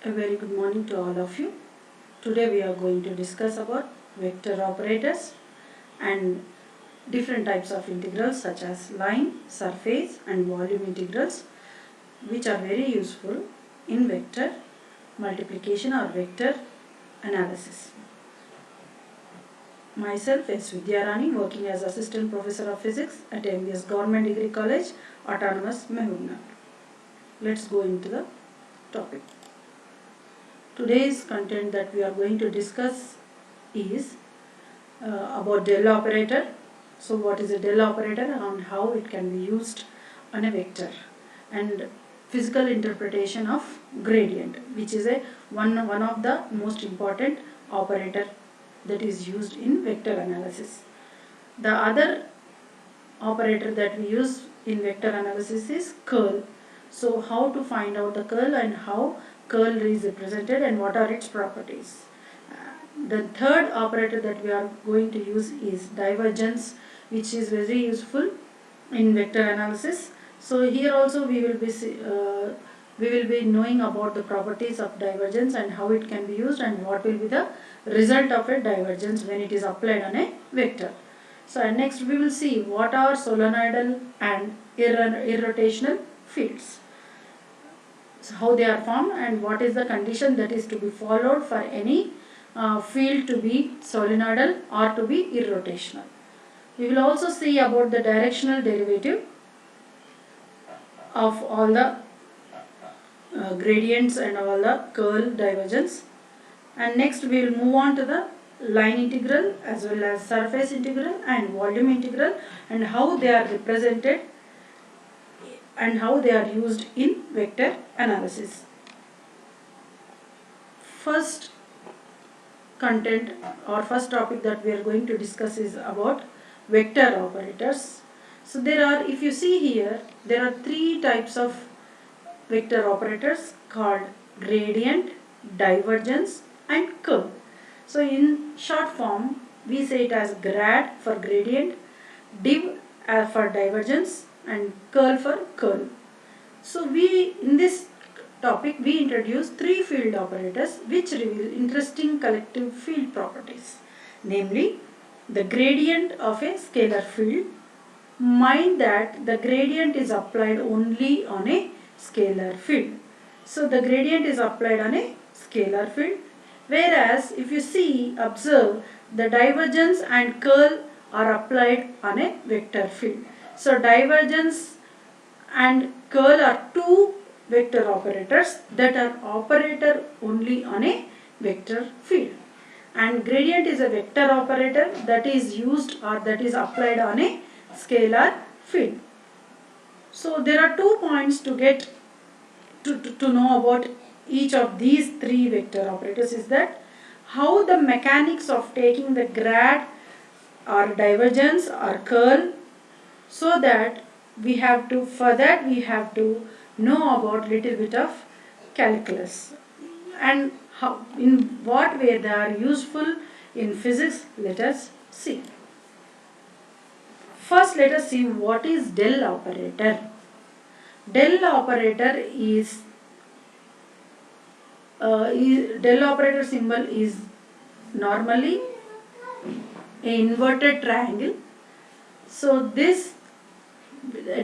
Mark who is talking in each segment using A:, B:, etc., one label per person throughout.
A: A very good morning to all of you. Today we are going to discuss about vector operators and different types of integrals such as line, surface and volume integrals, which are very useful in vector multiplication or vector analysis. Myself is Vidyarani, working as Assistant Professor of Physics at MBS Government Degree College, Autonomous, Mehboob. Let's go into the topic. Today's content that we are going to discuss is about del operator. So what is a del operator and how it can be used on a vector, and physical interpretation of gradient, which is one of the most important operator that is used in vector analysis. The other operator that we use in vector analysis is curl. So how to find out the curl and how curl is represented and what are its properties. The third operator that we are going to use is divergence, which is very useful in vector analysis. So here also we will be knowing about the properties of divergence and how it can be used and what will be the result of a divergence when it is applied on a vector. So next we will see what are solenoidal and irrotational fields. So how they are formed and what is the condition that is to be followed for any field to be solenoidal or to be irrotational. We will also see about the directional derivative of all the gradients and all the curl, divergence, and next we will move on to the line integral as well as surface integral and volume integral and how they are represented and how they are used in vector analysis. First content or first topic that we are going to discuss is about vector operators. So there are, if you see here, there are three types of vector operators called gradient, divergence and curl. So in short form we say it as grad for gradient, div for divergence and curl for curl. So in this topic we introduce three field operators which reveal interesting collective field properties, namely the gradient of a scalar field. Mind that the gradient is applied only on a scalar field. So the gradient is applied on a scalar field, whereas if you observe the divergence and curl are applied on a vector field. So divergence and curl are two vector operators that are operator only on a vector field, and gradient is a vector operator that is used or that is applied on a scalar field. So there are 2 points to get to know about each of these three vector operators is that how the mechanics of taking the grad or divergence or curl, so that we have to know about little bit of calculus and how, in what way they are useful in physics. Let us see. First let us see what is del operator. Del operator del operator symbol is normally an inverted triangle. So this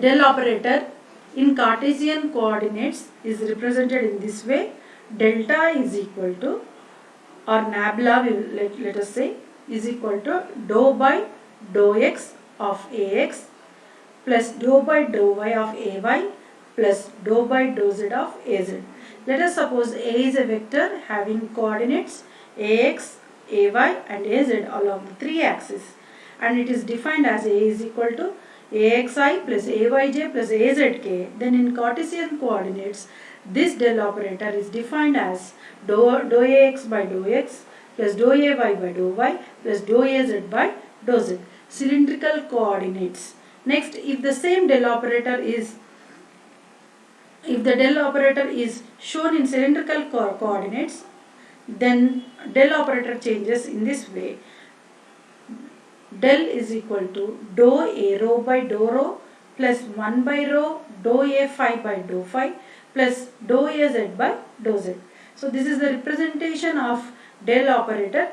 A: del operator in Cartesian coordinates is represented in this way. Delta is equal to, or nabla let us say, is equal to dou by dou x of ax plus dou by dou y of ay plus dou by dou z of az. Let us suppose A is a vector having coordinates ax, ay and az along the three axes, and it is defined as A is equal to axi plus ayj plus azk. Then in Cartesian coordinates this del operator is defined as dou ax by dou x plus dou ay by dou y plus dou az by dou z. Cylindrical coordinates. Next, if the del operator is shown in cylindrical coordinates, then del operator changes in this way. Del is equal to dou a rho by dou rho plus 1 by rho dou a phi by dou phi plus dou az by dou z. So this is the representation of del operator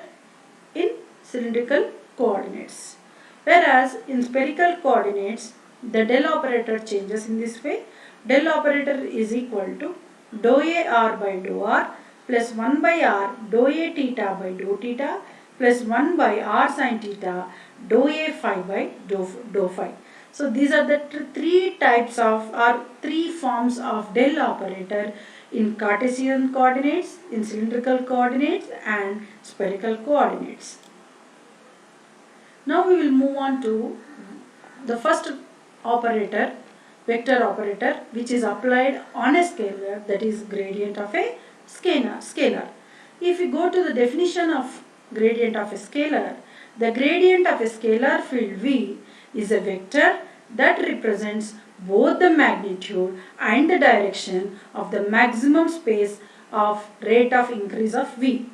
A: in cylindrical coordinates. Whereas in spherical coordinates, the del operator changes in this way. Del operator is equal to dou A r by dou r plus 1 by r dou A theta by dou theta plus 1 by r sin theta dou A phi by dou phi. So these are the three types of or three forms of del operator in Cartesian coordinates, in cylindrical coordinates and spherical coordinates. Now we will move on to the first operator, vector operator, which is applied on a scalar, that is gradient of a scalar. If we go to the definition of gradient of a scalar, the gradient of a scalar field V is a vector that represents both the magnitude and the direction of the maximum space of rate of increase of V.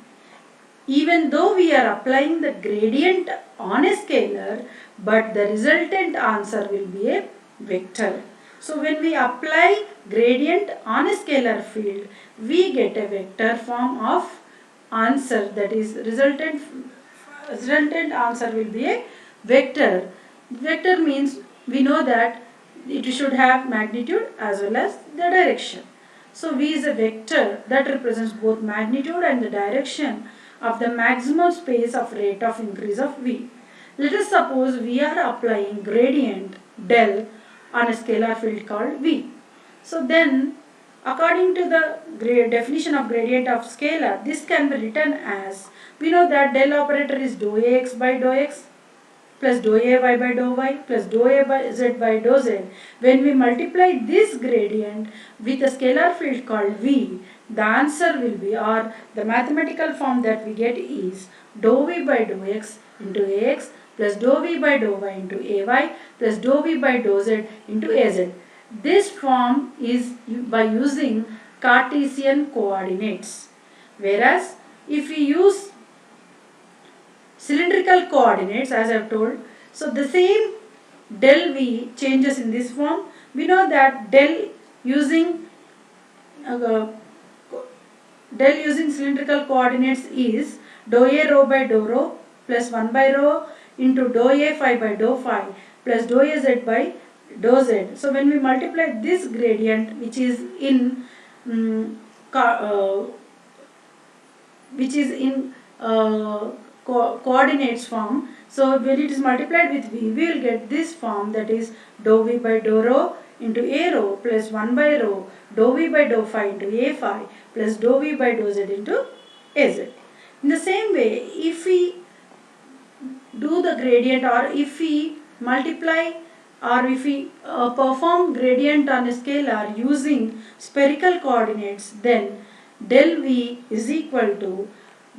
A: Even though we are applying the gradient on a scalar, but the resultant answer will be a vector. So when we apply gradient on a scalar field, we get a vector form of answer, that is resultant answer will be a vector. Vector means we know that it should have magnitude as well as the direction. So V is a vector that represents both magnitude and the direction of the maximum space of rate of increase of V. Let us suppose we are applying gradient del on a scalar field called V. So then, according to the definition of gradient of scalar, this can be written as, we know that del operator is dou Ax by dou x plus dou Ay by dou y plus dou Az by dou z. When we multiply this gradient with a scalar field called V, the answer will be, or the mathematical form that we get is dou V by dou x into Ax plus dou V by dou y into Ay plus dou V by dou z into Az. This form is by using Cartesian coordinates. Whereas if we use cylindrical coordinates, as I have told, so the same del V changes in this form. We know that del using cylindrical coordinates is dou A rho by dou rho plus 1 by rho into dou A phi by dou phi plus dou Az by dou z. So when we multiply this gradient, which is in coordinates form, so when it is multiplied with V, we will get this form, that is dou V by dou rho into A rho plus 1 by rho dou V by dou phi into A phi plus dou V by dou z into Az. In the same way, if we do the gradient, or if we multiply, or if we perform gradient on a scalar using spherical coordinates, then del V is equal to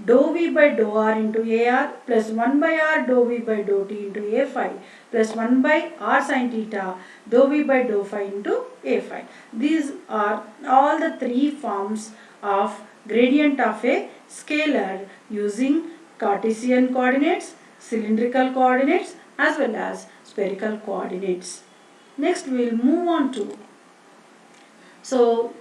A: dou V by dou r into AR plus 1 by r dou V by dou t into A phi plus 1 by r sin theta dou V by dou phi into A phi. These are all the three forms of gradient of a scalar using Cartesian coordinates, cylindrical coordinates as well as spherical coordinates. Next we will move on to, so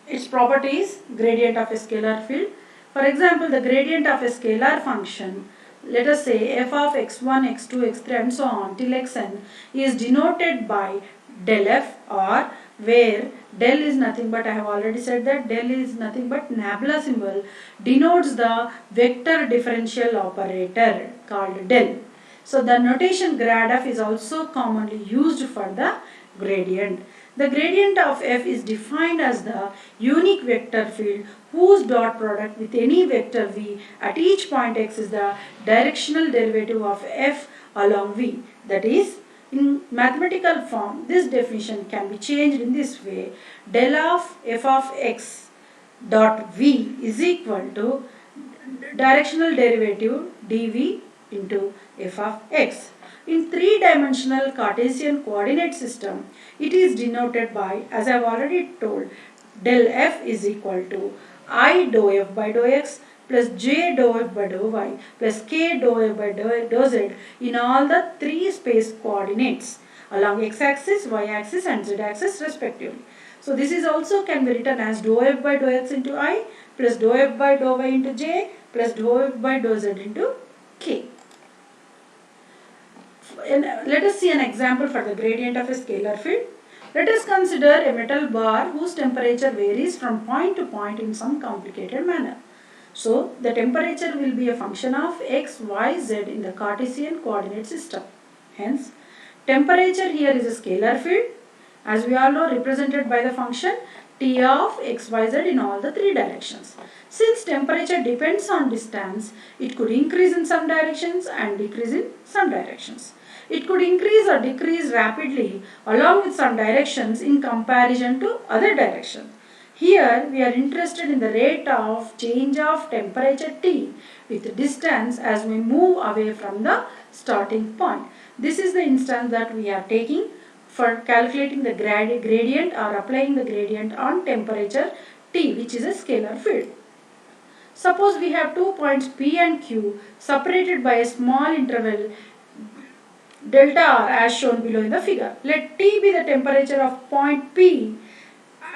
A: its properties, gradient of a scalar field. For example, the gradient of a scalar function, let us say f of x1, x2, x3 and so on till xn, is denoted by del f, or where del is nothing but, I have already said that del is nothing but nabla symbol, denotes the vector differential operator called del. So the notation grad f is also commonly used for the gradient. The gradient of f is defined as the unique vector field whose dot product with any vector v at each point x is the directional derivative of f along v. That is, in mathematical form, this definition can be changed in this way: del of f of x dot v is equal to directional derivative dv into f of x. In three-dimensional Cartesian coordinate system, it is denoted by, as I have already told, del f is equal to I dou f by dou x plus j dou f by dou y plus k dou f by dou z in all the three space coordinates. along x-axis, y-axis and z-axis respectively. So this is also can be written as dou f by dou x into I plus dou f by dou y into j plus dou f by dou z into k. Let us see an example for the gradient of a scalar field. Let us consider a metal bar whose temperature varies from point to point in some complicated manner. So the temperature will be a function of x, y, z in the Cartesian coordinate system. Hence, temperature here is a scalar field, as we all know, represented by the function T of x, y, z in all the three directions. Since temperature depends on distance, it could increase in some directions and decrease in some directions. It could increase or decrease rapidly along with some directions in comparison to other directions. Here we are interested in the rate of change of temperature T with distance as we move away from the starting point. This is the instance that we are taking for calculating the gradient or applying the gradient on temperature T, which is a scalar field. Suppose we have 2 points P and Q separated by a small interval delta R as shown below in the figure. Let T be the temperature of point P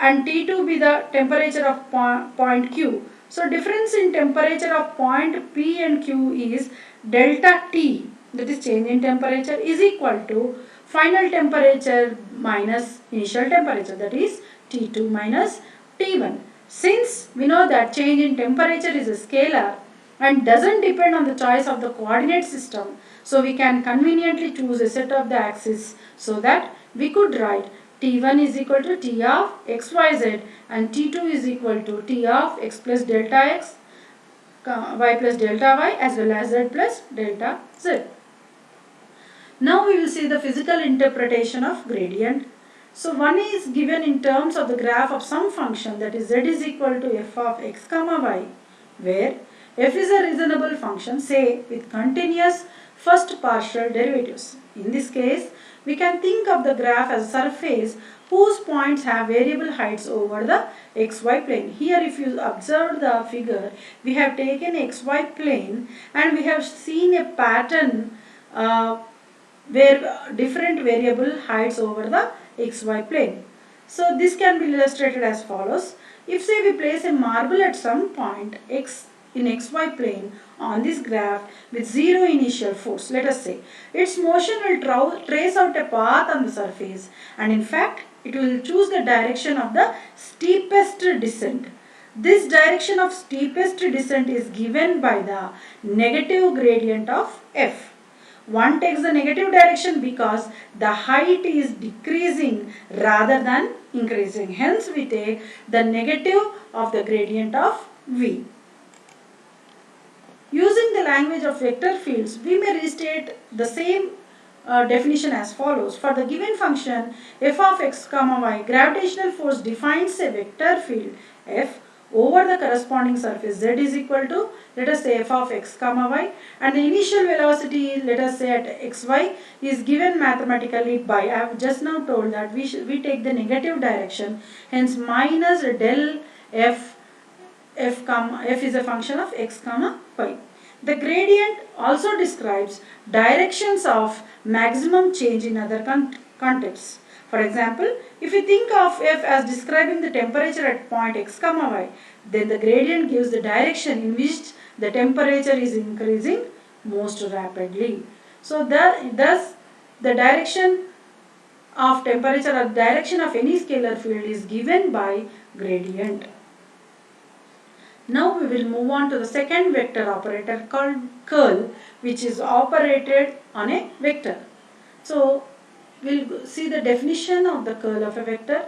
A: and T2 be the temperature of point Q. So difference in temperature of point P and Q is delta T, that is change in temperature, is equal to final temperature minus initial temperature, that is T2 minus T1. Since we know that change in temperature is a scalar and doesn't depend on the choice of the coordinate system, so we can conveniently choose a set of the axes so that we could write T1 is equal to T of xyz and T2 is equal to T of x plus delta x, y plus delta y as well as z plus delta z. Now we will see the physical interpretation of gradient. So one is given in terms of the graph of some function, that is z is equal to f of x comma y, where f is a reasonable function, say with continuous first partial derivatives. In this case, we can think of the graph as a surface whose points have variable heights over the xy plane. Here if you observe the figure, we have taken xy plane and we have seen a pattern where different variable heights over the xy plane. So this can be illustrated as follows. If say we place a marble at some point x in xy plane on this graph with zero initial force, let us say, its motion will trace out a path on the surface and in fact it will choose the direction of the steepest descent. This direction of steepest descent is given by the negative gradient of f. One takes the negative direction because the height is decreasing rather than increasing. Hence we take the negative of the gradient of v. Using the language of vector fields, we may restate the same definition as follows. For the given function f of x comma y, gravitational force defines a vector field f over the corresponding surface z is equal to, let us say, f of x comma y, and the initial velocity, let us say at xy, is given mathematically by, I have just now told that we take the negative direction, hence minus del f is a function of x comma y. The gradient also describes directions of maximum change in other contexts. For example, if we think of f as describing the temperature at point x comma y, then the gradient gives the direction in which the temperature is increasing most rapidly. So thus the direction of temperature or direction of any scalar field is given by gradient. Now we will move on to the second vector operator called curl, which is operated on a vector. So we'll see the definition of the curl of a vector.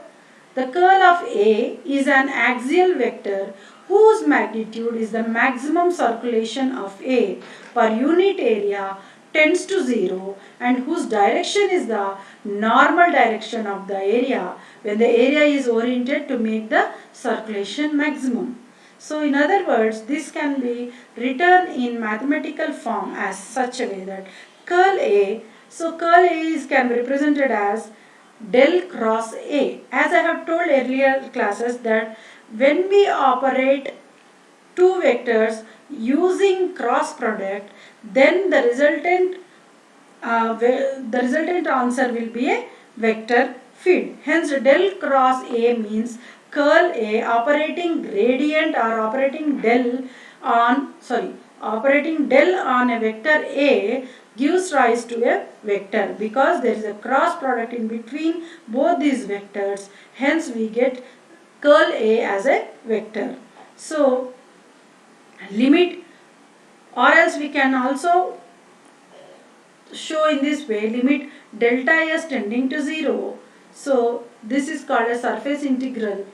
A: The curl of A is an axial vector whose magnitude is the maximum circulation of A per unit area tends to 0 and whose direction is the normal direction of the area when the area is oriented to make the circulation maximum. So in other words, this can be written in mathematical form as such a way that curl A, so curl A can be represented as del cross A. As I have told earlier classes that when we operate two vectors using cross product, then the resultant the resultant answer will be a vector field. Hence del cross A means curl A operating gradient or operating del on a vector A gives rise to a vector, because there is a cross product in between both these vectors. Hence we get curl A as a vector. So limit, or else we can also show in this way, limit delta S tending to 0. So this is called a surface integral,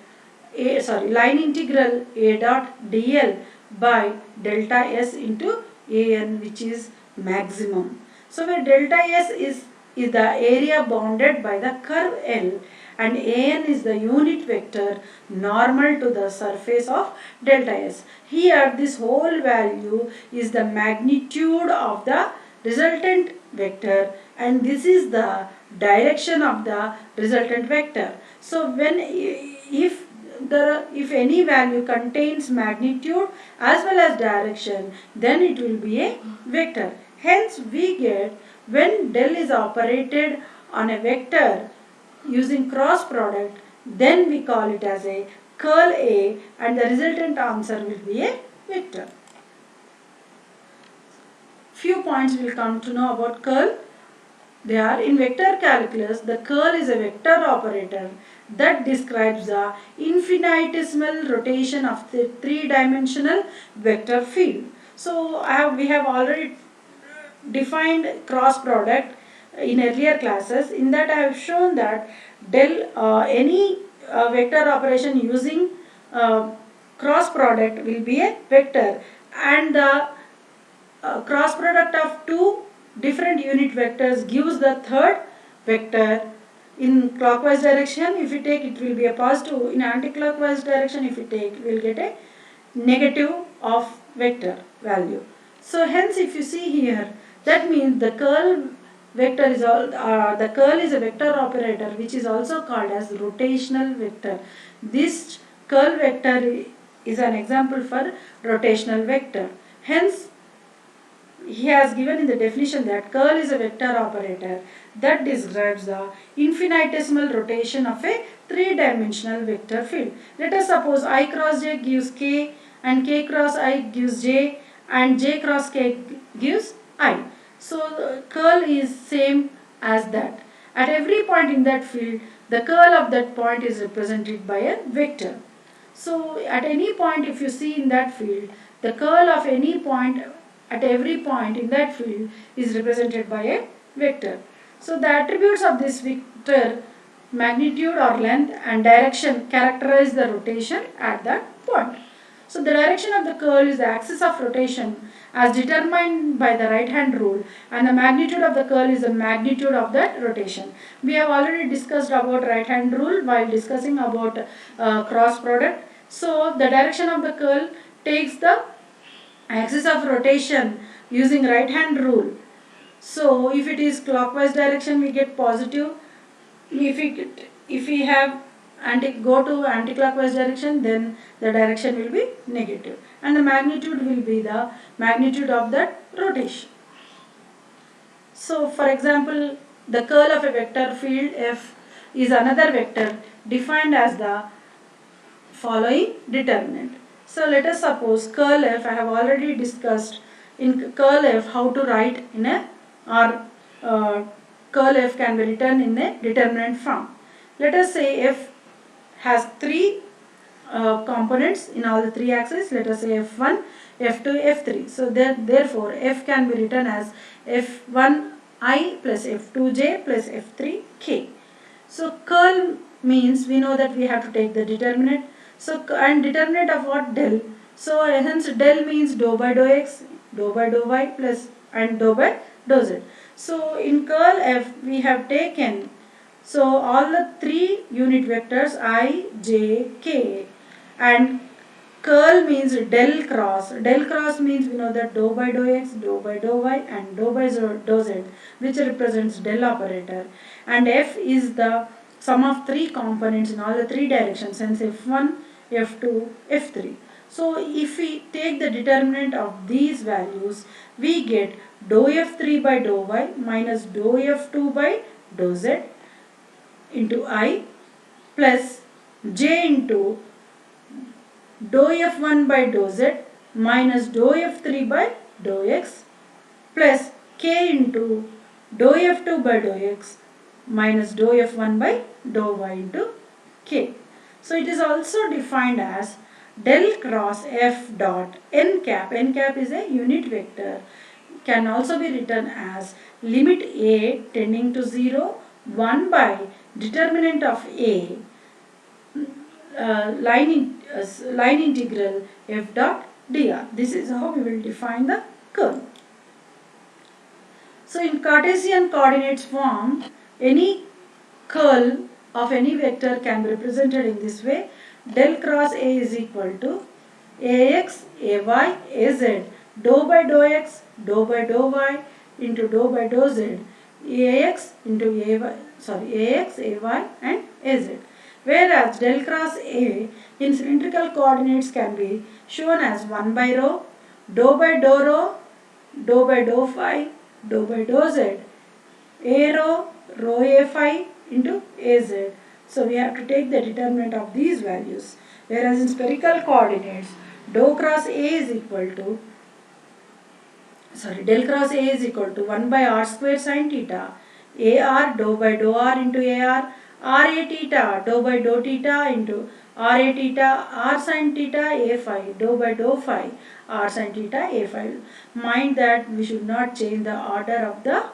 A: line integral A dot dl by delta S into an, which is maximum. So where delta S is the area bounded by the curve L, and an is the unit vector normal to the surface of delta S. Here this whole value is the magnitude of the resultant vector, and this is the direction of the resultant vector. So when if any value contains magnitude as well as direction, then it will be a vector. Hence we get, when del is operated on a vector using cross product, then we call it as a curl A, and the resultant answer will be a vector. Few points we will come to know about curl. They are, in vector calculus, the curl is a vector operator that describes the infinitesimal rotation of the three-dimensional vector field. So we have already defined cross product in earlier classes. In that I have shown that del any vector operation using cross product will be a vector, and the cross product of two different unit vectors gives the third vector. In clockwise direction, if we take, it will be a positive. In anti-clockwise direction, if we take, we will get a negative of vector value. So hence, if you see here, that means the curl vector is the curl is a vector operator which is also called as rotational vector. This curl vector is an example for rotational vector. Hence he has given in the definition that curl is a vector operator that describes the infinitesimal rotation of a three-dimensional vector field. Let us suppose I cross j gives k, and k cross I gives j, and j cross k gives I. So curl is same as that. At every point in that field, the curl of that point is represented by a vector. So at any point, if you see in that field, the curl of any point at every point in that field is represented by a vector. So the attributes of this vector, magnitude or length and direction, characterize the rotation at that point. So the direction of the curl is the axis of rotation as determined by the right hand rule, and the magnitude of the curl is the magnitude of that rotation. We have already discussed about right hand rule while discussing about cross product. So the direction of the curl takes the axis of rotation using right hand rule. So if it is clockwise direction, we get positive. If we have go to anti-clockwise direction, then the direction will be negative, and the magnitude will be the magnitude of that rotation. So for example, the curl of a vector field f is another vector defined as the following determinant. So let us suppose curl f, I have already discussed in curl f how to write in a, or curl f can be written in a determinant form. Let us say f has three components in all the three axes. Let us say f1, f2, f3. So therefore f can be written as f1i plus f2j plus f3k. So curl means we know that we have to take the determinant. So and determinant of what? Del. So hence del means dou by dou x, dou by dou y plus and dou by dou z. So in curl f we have taken, so all the three unit vectors I, j, k, and curl means del cross. Del cross means we know that dou by dou x, dou by dou y and dou by dou z, which represents del operator, and f is the sum of three components in all the three directions, hence f1, f2, f3. So if we take the determinant of these values, we get dou f3 by dou y minus dou f2 by dou z into I plus j into dou f1 by dou z minus dou f3 by dou x plus k into dou f2 by dou x minus dou f1 by dou y into k. So it is also defined as del cross f dot n cap. N cap is a unit vector, can also be written as limit a tending to 0 1 by determinant of a line integral f dot dr. This is how we will define the curl. So in Cartesian coordinates form, any curl of any vector can be represented in this way. Del cross A is equal to ax, ay, az, dou by dou x, dou by dou y into dou by dou z, ax into ax, ay and az. Whereas del cross A in cylindrical coordinates can be shown as 1 by rho, dou by dou rho, dou by dou phi, dou by dou z, a rho, rho a phi into az. So we have to take the determinant of these values. Whereas in spherical coordinates, dou cross A is equal to del cross A is equal to 1 by r square sin theta, ar dou by dou r into ar, ra theta dou by dou theta into ra theta, r sin theta a phi dou by dou phi, r sin theta a phi. Mind that we should not change the order of the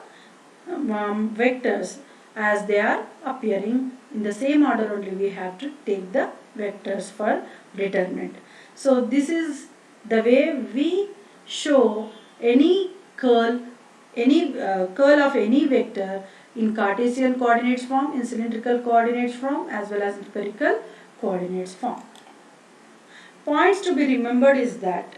A: vectors, as they are appearing in the same order only. We have to take the vectors for determinant. So this is the way we show any curl of any vector in Cartesian coordinates form, in cylindrical coordinates form, as well as in spherical coordinates form. Points to be remembered is that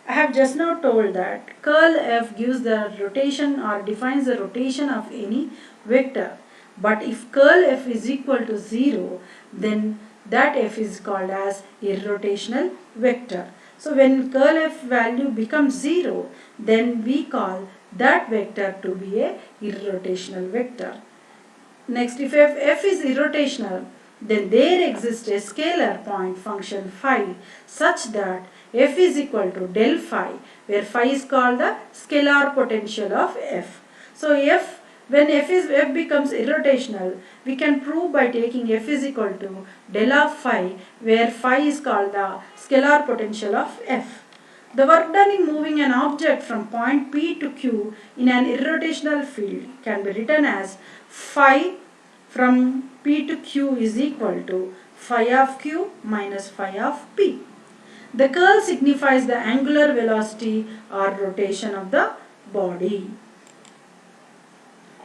A: I have just now told that curl f gives the rotation or defines the rotation of any vector. But if curl f is equal to 0, then that f is called as irrotational vector. So when curl f value becomes 0, then we call that vector to be a irrotational vector. Next, if f is irrotational, then there exists a scalar point function phi such that f is equal to del phi, where phi is called the scalar potential of f. So when f becomes irrotational, we can prove by taking f is equal to del of phi, where phi is called the scalar potential of f. The work done in moving an object from point P to Q in an irrotational field can be written as phi from P to Q is equal to phi of Q minus phi of P. The curl signifies the angular velocity or rotation of the body.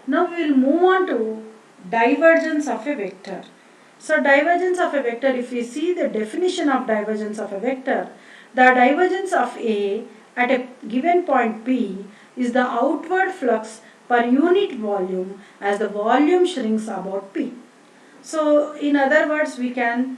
A: Now we will move on to divergence of a vector. So divergence of a vector, if we see the definition of divergence of a vector, the divergence of A at a given point P is the outward flux per unit volume as the volume shrinks about P. So in other words, we can,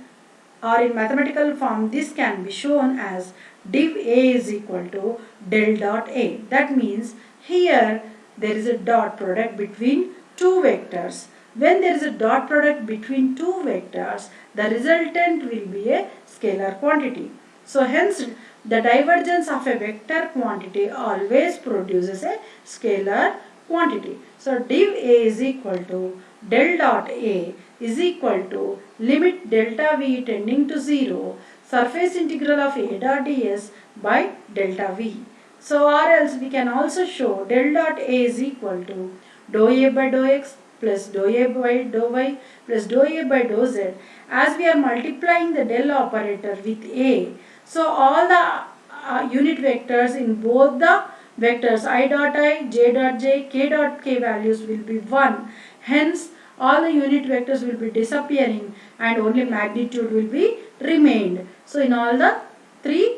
A: or in mathematical form, this can be shown as div A is equal to del dot A. That means here there is a dot product between two vectors. When there is a dot product between two vectors, the resultant will be a scalar quantity. So hence the divergence of a vector quantity always produces a scalar quantity. So div A is equal to del dot A is equal to limit delta V tending to 0 surface integral of A dot ds by delta V. So or else we can also show del dot A is equal to dou A by dou x plus dou A by dou y plus dou A by dou z, as we are multiplying the del operator with A. So all the unit vectors in both the vectors I dot I, j dot j, k dot k values will be 1. Hence all the unit vectors will be disappearing and only magnitude will be remained. So in all the three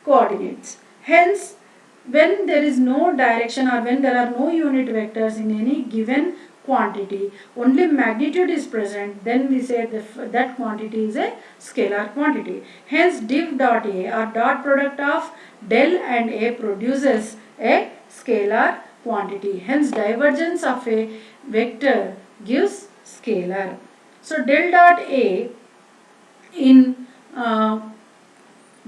A: coordinates. Hence when there is no direction or when there are no unit vectors in any given quantity, only magnitude is present, then we say that quantity is a scalar quantity. Hence div dot A or dot product of del and A produces a scalar quantity. Hence divergence of a vector gives scalar. So del dot A in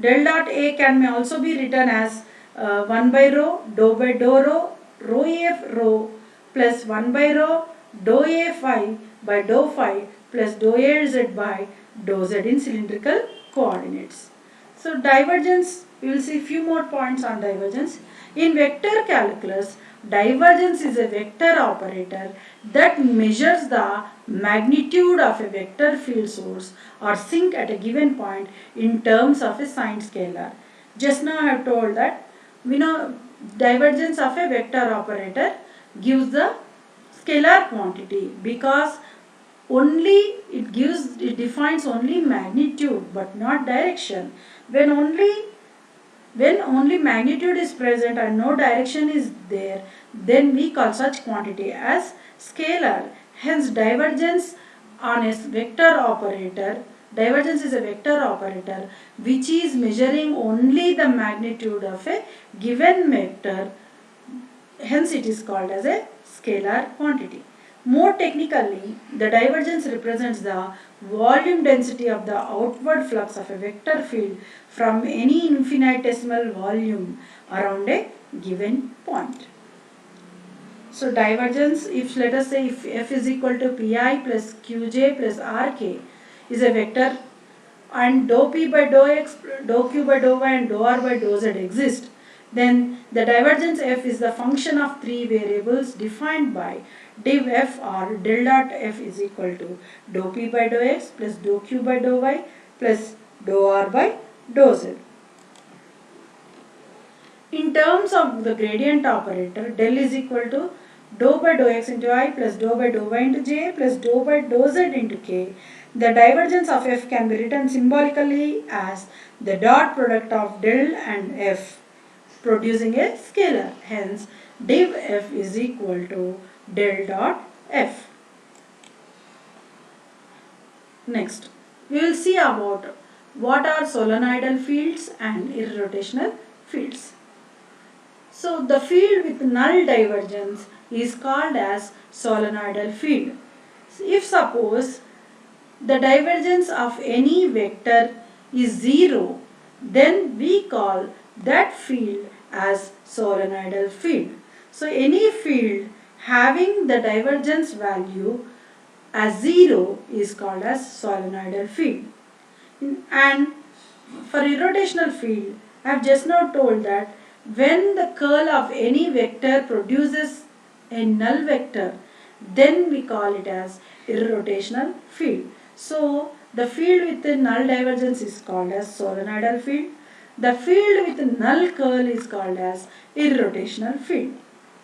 A: del dot A can may also be written as 1 by rho, dou by dou rho, rho A rho plus 1 by rho, dou A phi by dou phi plus dou A z by dou z in cylindrical coordinates. So divergence, we will see few more points on divergence. In vector calculus, divergence is a vector operator that measures the magnitude of a vector field source or sink at a given point in terms of a signed scalar. Just now I have told that we know divergence of a vector operator gives the scalar quantity because only it defines only magnitude but not direction. When only magnitude is present and no direction is there, then we call such quantity as scalar. Hence divergence on a vector operator, divergence is a vector operator which is measuring only the magnitude of a given vector. Hence it is called as a scalar quantity. More technically, the divergence represents the volume density of the outward flux of a vector field from any infinitesimal volume around a given point. So divergence, if let us say if f is equal to pi plus qj plus rk is a vector and dou p by dou x, dou q by dou y and dou r by dou z exist, then the divergence f is the function of three variables defined by div f or del dot f is equal to dou p by dou x plus dou q by dou y plus dou r by dou z. In terms of the gradient operator, del is equal to dou by dou x into I plus dou by dou y into j plus dou by dou z into k. The divergence of f can be written symbolically as the dot product of del and f producing a scalar. Hence div f is equal to del dot f. Next, we will see about what are solenoidal fields and irrotational fields. So the field with null divergence is called as solenoidal field. If suppose the divergence of any vector is 0, then we call that field as solenoidal field. So any field having the divergence value as 0 is called as solenoidal field. And for irrotational field, I have just now told that when the curl of any vector produces a null vector, then we call it as irrotational field. So the field with the null divergence is called as solenoidal field. The field with null curl is called as irrotational field.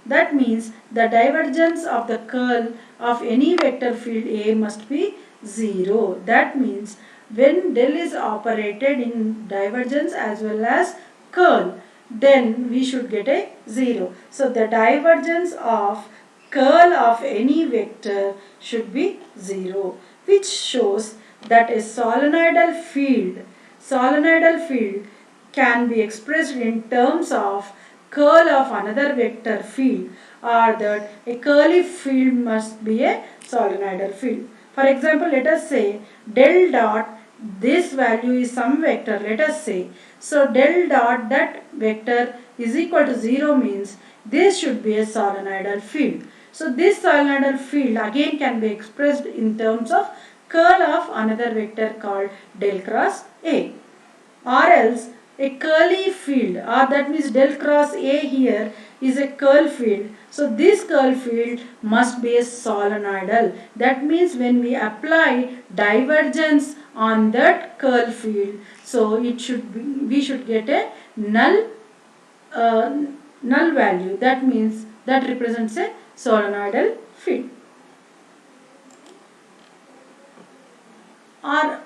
A: That means the divergence of the curl of any vector field A must be 0. That means when del is operated in divergence as well as curl, then we should get a 0. So the divergence of curl of any vector should be 0, which shows that a solenoidal field can be expressed in terms of curl of another vector field, or that a curly field must be a solenoidal field. For example, let us say del dot, this value is some vector, let us say. So del dot that vector is equal to 0 means this should be a solenoidal field. So this solenoidal field again can be expressed in terms of curl of another vector called del cross A. Or else a curly field, or that means del cross A here is a curl field. So this curl field must be a solenoidal. That means when we apply divergence on that curl field, so it should be, we should get a null value. That means that represents a solenoidal field. Or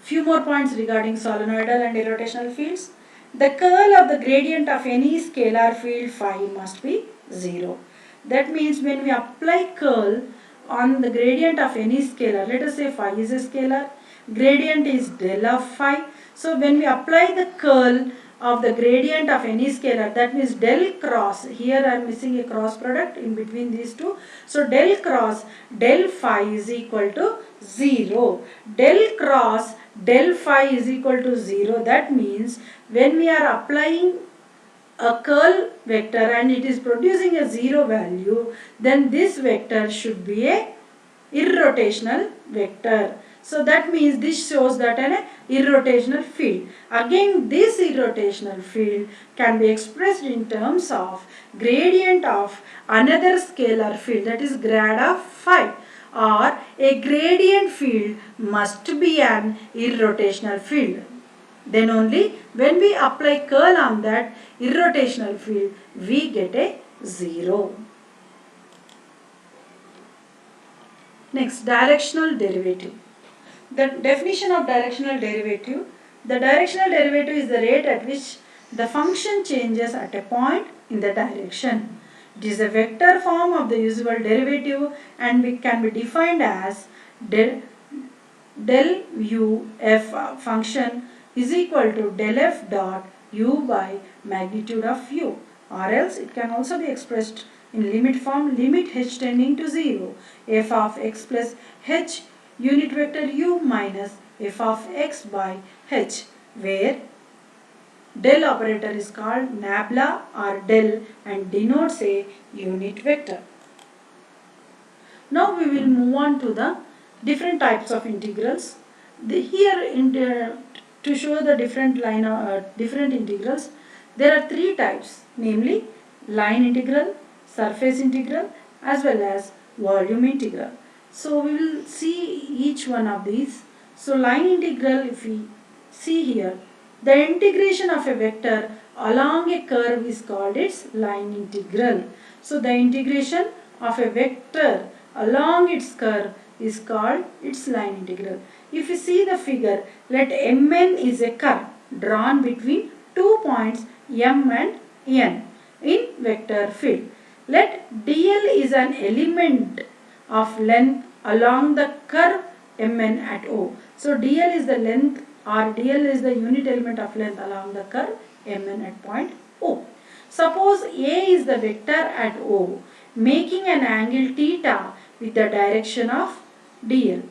A: few more points regarding solenoidal and irrotational fields. The curl of the gradient of any scalar field phi must be 0. That means when we apply curl on the gradient of any scalar, let us say phi is a scalar, gradient is del of phi. So when we apply the curl of the gradient of any scalar, that means del cross, here I am missing a cross product in between these two. So del cross del phi is equal to 0. Del cross del phi is equal to 0. That means when we are applying a curl vector and it is producing a 0 value, then this vector should be a irrotational vector. So that means this shows that an irrotational field. Again, this irrotational field can be expressed in terms of gradient of another scalar field, that is grad of phi, or a gradient field must be an irrotational field. Then only when we apply curl on that irrotational field, we get a 0. Next, directional derivative. The definition of directional derivative. The directional derivative is the rate at which the function changes at a point in the direction. It is a vector form of the usual derivative and can be defined as del u f function is equal to del f dot u by magnitude of u, or else it can also be expressed in limit form, limit h tending to 0, f of x plus h unit vector u minus f of x by h, where del operator is called nabla or del and denotes a unit vector. Now we will move on to the different types of integrals. To show the different integrals, there are three types, namely line integral, surface integral, as well as volume integral. So we will see each one of these. So line integral, if we see here, the integration of a vector along a curve is called its line integral. So the integration of a vector along its curve is called its line integral. If you see the figure, let Mn is a curve drawn between 2 points M and N in vector field. Let dl is an element of length along the curve Mn at O. So dl is the length, or dl is the unit element of length along the curve Mn at point O. Suppose A is the vector at O, making an angle theta with the direction of dl.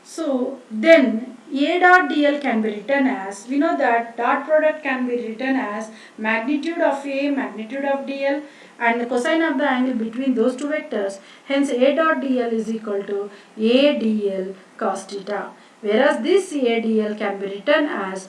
A: So then A dot dl can be written as, we know that dot product can be written as magnitude of A, magnitude of dl, and the cosine of the angle between those two vectors. Hence A dot dl is equal to A dl cos theta. Whereas this A dl can be written as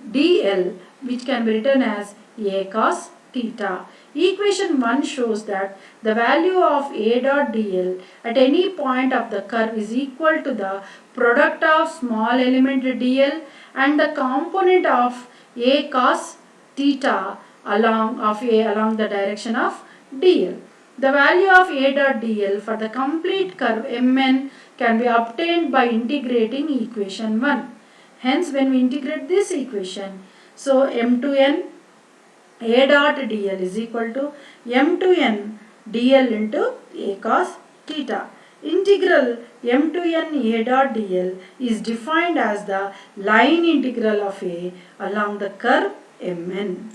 A: dl, which can be written as A cos theta. Equation 1 shows that the value of A dot dl at any point of the curve is equal to the product of small element dl and the component of A cos theta along the direction of dl. The value of A dot dl for the complete curve Mn can be obtained by integrating equation 1. Hence, when we integrate this equation, so m to n A dot dl is equal to m to n dl into A cos theta. Integral m to n A dot dl is defined as the line integral of A along the curve Mn.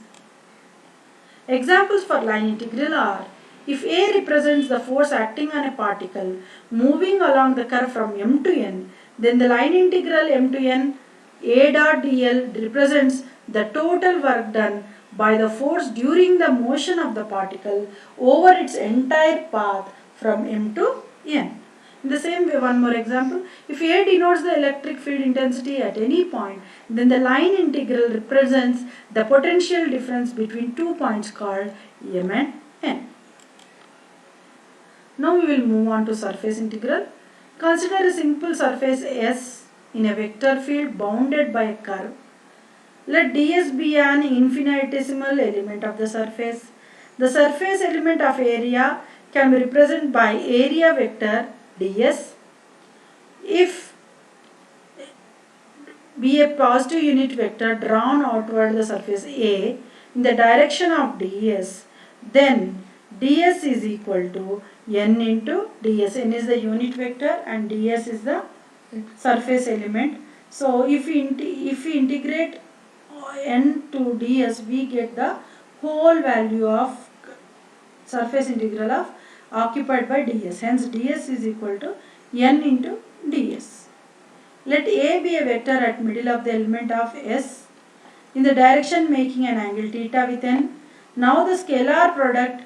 A: Examples for line integral are, if A represents the force acting on a particle moving along the curve from m to n, then the line integral m to n A dot dl represents the total work done by the force during the motion of the particle over its entire path from m to n. In the same way, one more example, if A denotes the electric field intensity at any point, then the line integral represents the potential difference between 2 points called m and n. Now we will move on to surface integral. Consider a simple surface S in a vector field bounded by a curve. Let ds be an infinitesimal element of the surface. The surface element of area can be represented by area vector ds. If be a positive unit vector drawn outward the surface A in the direction of ds, then ds is equal to n into ds. N is the unit vector and ds is the surface element. So if we integrate n to ds, we get the whole value of surface integral of occupied by ds. Hence ds is equal to n into ds. Let A be a vector at middle of the element of S in the direction making an angle theta with n. Now the scalar product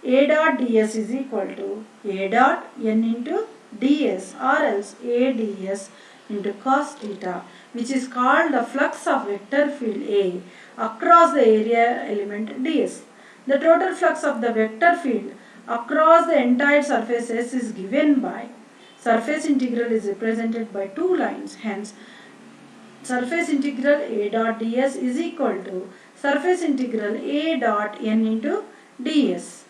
A: A dot ds is equal to A dot n into ds, or else A ds into cos theta, which is called the flux of vector field A across the area element ds. The total flux of the vector field across the entire surface S is given by surface integral is represented by two lines. Hence, surface integral A dot ds is equal to surface integral A dot n into ds,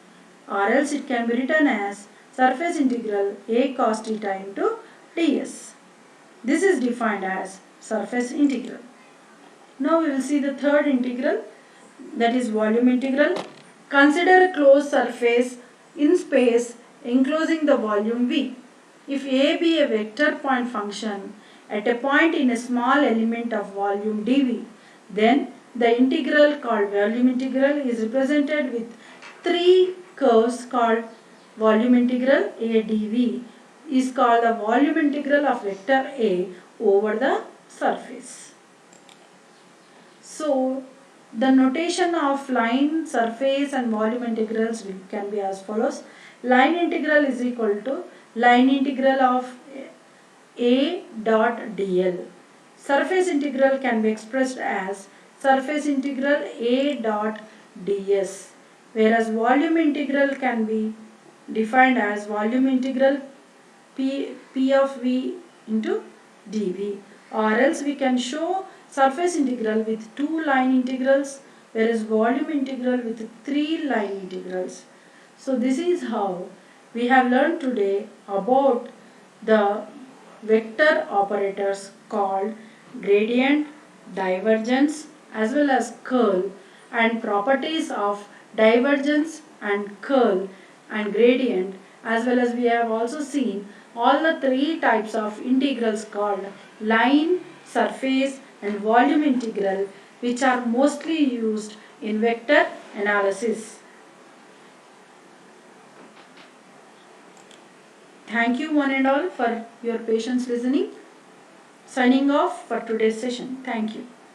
A: or else it can be written as surface integral A cos theta into ds. This is defined as surface integral. Now we will see the third integral, that is volume integral. Consider a closed surface in space enclosing the volume V. If A be a vector point function at a point in a small element of volume dV, then the integral called volume integral is represented with three curves called volume integral A dV is called the volume integral of vector A over the surface. So the notation of line, surface and volume integrals can be as follows. Line integral is equal to line integral of A dot dl. Surface integral can be expressed as surface integral A dot ds, whereas volume integral can be defined as volume integral P of V into dV, or else we can show surface integral with two line integrals, whereas volume integral with three line integrals. So this is how we have learned today about the vector operators called gradient, divergence as well as curl, and properties of divergence and curl and gradient, as well as we have also seen all the three types of integrals called line, surface and volume integral, which are mostly used in vector analysis. Thank you one and all for your patience listening. Signing off for today's session. Thank you.